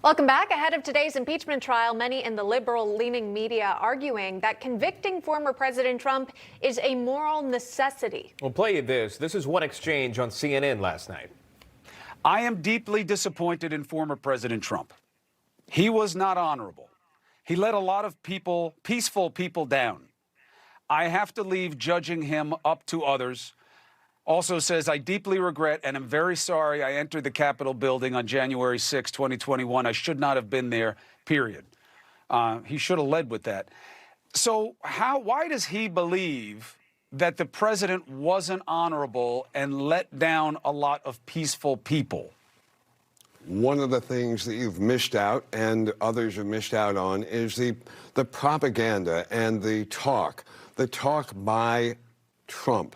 Welcome back. Ahead of today's impeachment trial, many in the liberal-leaning media arguing that convicting former President Trump is a moral necessity. We'll play you this. This is one exchange on CNN last night. I am deeply disappointed in former President Trump. He was not honorable. He let a lot of people, peaceful people, down. I have to leave judging him up to others. Also says, I deeply regret and am very sorry I entered the Capitol building on January 6, 2021. I should not have been there, period. He should have led with that. So why does he believe that the president wasn't honorable and let down a lot of peaceful people? One of the things that you've missed out and others have missed out on is the propaganda and the talk by Trump.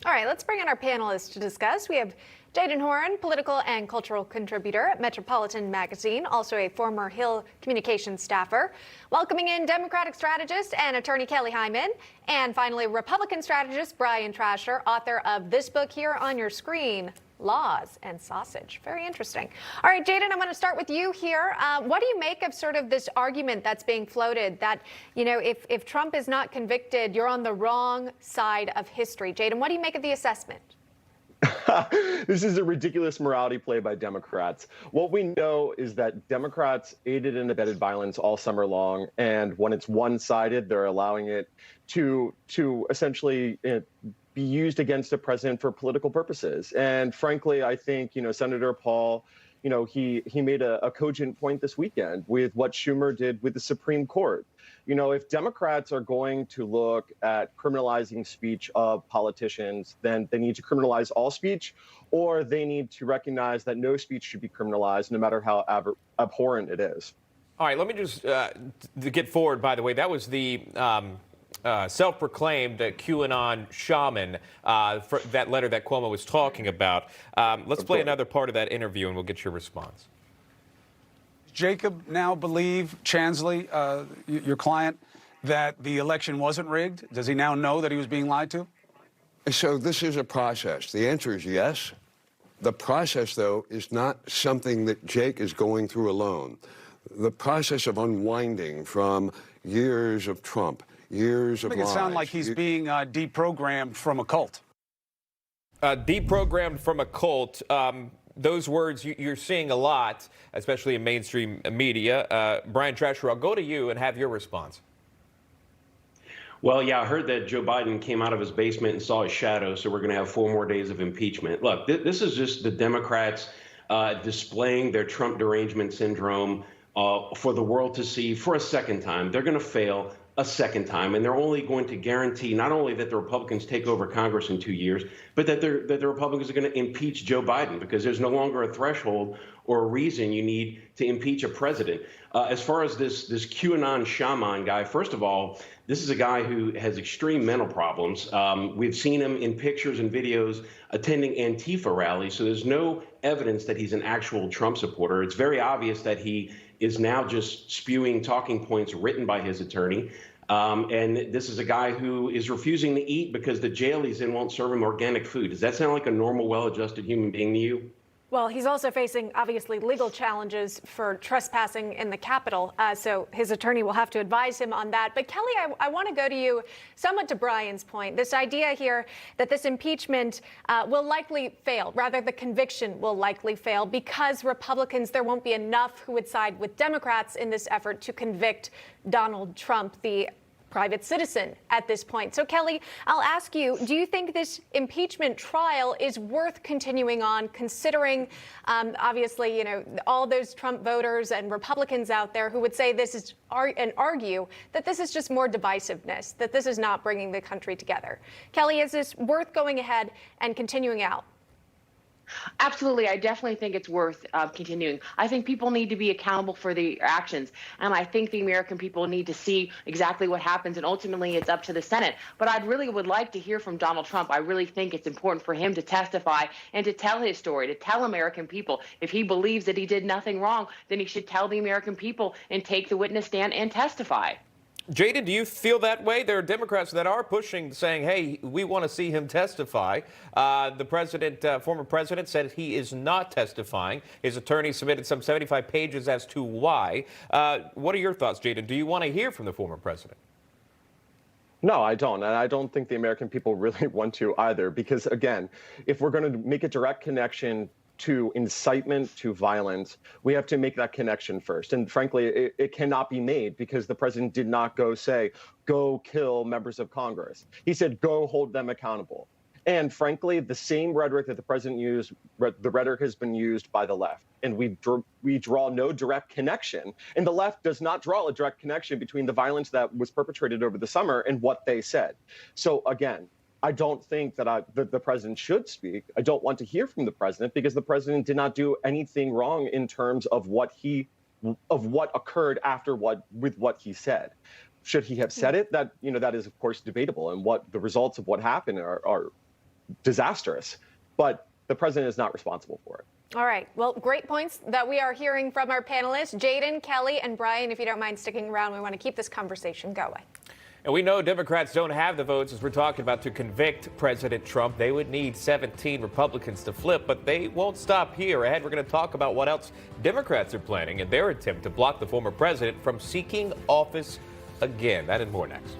All right, let's bring in our panelists to discuss. We have Jayden Horan, political and cultural contributor at Metropolitan Magazine, also a former Hill Communications staffer. Welcoming in Democratic strategist and attorney Kelly Hyman. And finally, Republican strategist Brian Trasher, author of this book here on your screen, Laws and Sausage. Very interesting. All right, Jayden, I'm going to start with you here. What do you make of sort of this argument that's being floated that, you know, if Trump is not convicted, you're on the wrong side of history? Jayden, what do you make of the assessment? This is a ridiculous morality play by Democrats. What we know is that Democrats aided and abetted violence all summer long, and when it's one-sided, they're allowing it to essentially be used against a president for political purposes. And frankly, I think, Senator Paul, he made a cogent point this weekend with what Schumer did with the Supreme Court. If Democrats are going to look at criminalizing speech of politicians, then they need to criminalize all speech, or they need to recognize that no speech should be criminalized, no matter how abhorrent it is. All right, let me just get forward, by the way. That was the self-proclaimed QAnon shaman for that letter that Cuomo was talking about. Let's play another part of that interview, and we'll get your response. Jacob now believe, Chansley, your client, that the election wasn't rigged? Does he now know that he was being lied to? So this is a process. The answer is yes. The process, though, is not something that Jake is going through alone. The process of unwinding from years of Trump, years of lies. Make it sound like he's being deprogrammed from a cult. Deprogrammed from a cult. Those words you're seeing a lot, especially in mainstream media. Brian Trasher, I'll go to you and have your response. Well, yeah, I heard that Joe Biden came out of his basement and saw his shadow, so we're going to have 4 more days of impeachment. Look, this is just the Democrats displaying their Trump derangement syndrome for the world to see for a second time. They're going to fail a second time, and they're only going to guarantee not only that the Republicans take over Congress in 2 years, but that the Republicans are going to impeach Joe Biden, because there's no longer a threshold or a reason you need to impeach a president. As far as this QAnon shaman guy, first of all, this is a guy who has extreme mental problems. We've seen him in pictures and videos attending Antifa rallies, so there's no evidence that he's an actual Trump supporter. It's very obvious that he is now just spewing talking points written by his attorney. And this is a guy who is refusing to eat because the jail he's in won't serve him organic food. Does that sound like a normal, well-adjusted human being to you? Well, he's also facing, obviously, legal challenges for trespassing in the Capitol, so his attorney will have to advise him on that. But, Kelly, I want to go to you somewhat to Brian's point. This idea here that this impeachment will likely fail, rather the conviction will likely fail, because Republicans, there won't be enough who would side with Democrats in this effort to convict Donald Trump, the private citizen, at this point. So, Kelly, I'll ask you, do you think this impeachment trial is worth continuing on, considering, obviously, all those Trump voters and Republicans out there who would say this is, and argue that this is just more divisiveness, that this is not bringing the country together? Kelly, is this worth going ahead and continuing out? Absolutely. I definitely think it's worth continuing. I think people need to be accountable for their actions. And I think the American people need to see exactly what happens. And ultimately, it's up to the Senate. But I really would like to hear from Donald Trump. I really think it's important for him to testify and to tell his story, to tell American people. If he believes that he did nothing wrong, then he should tell the American people and take the witness stand and testify. Jaden, do you feel that way? There are Democrats that are pushing, saying, hey, we want to see him testify. The president, former president, said he is not testifying. His attorney submitted some 75 pages as to why. What are your thoughts, Jaden? Do you want to hear from the former president? No, I don't. And I don't think the American people really want to either. Because, again, if we're going to make a direct connection to incitement to violence, we have to make that connection first. And frankly, it cannot be made because the president did not go kill members of Congress. He said, go hold them accountable. And frankly, the same rhetoric that the president used, the rhetoric has been used by the left. And we draw no direct connection. And the left does not draw a direct connection between the violence that was perpetrated over the summer and what they said. So again, I don't think that the president should speak. I don't want to hear from the president because the president did not do anything wrong in terms of what occurred after with what he said. Should he have said it? That is of course debatable, and what the results of what happened are disastrous. But the president is not responsible for it. All right. Well, great points that we are hearing from our panelists, Jaden, Kelly, and Brian. If you don't mind sticking around, we want to keep this conversation going. And we know Democrats don't have the votes, as we're talking about, to convict President Trump. They would need 17 Republicans to flip, but they won't stop here. Ahead, we're going to talk about what else Democrats are planning in their attempt to block the former president from seeking office again. That and more next.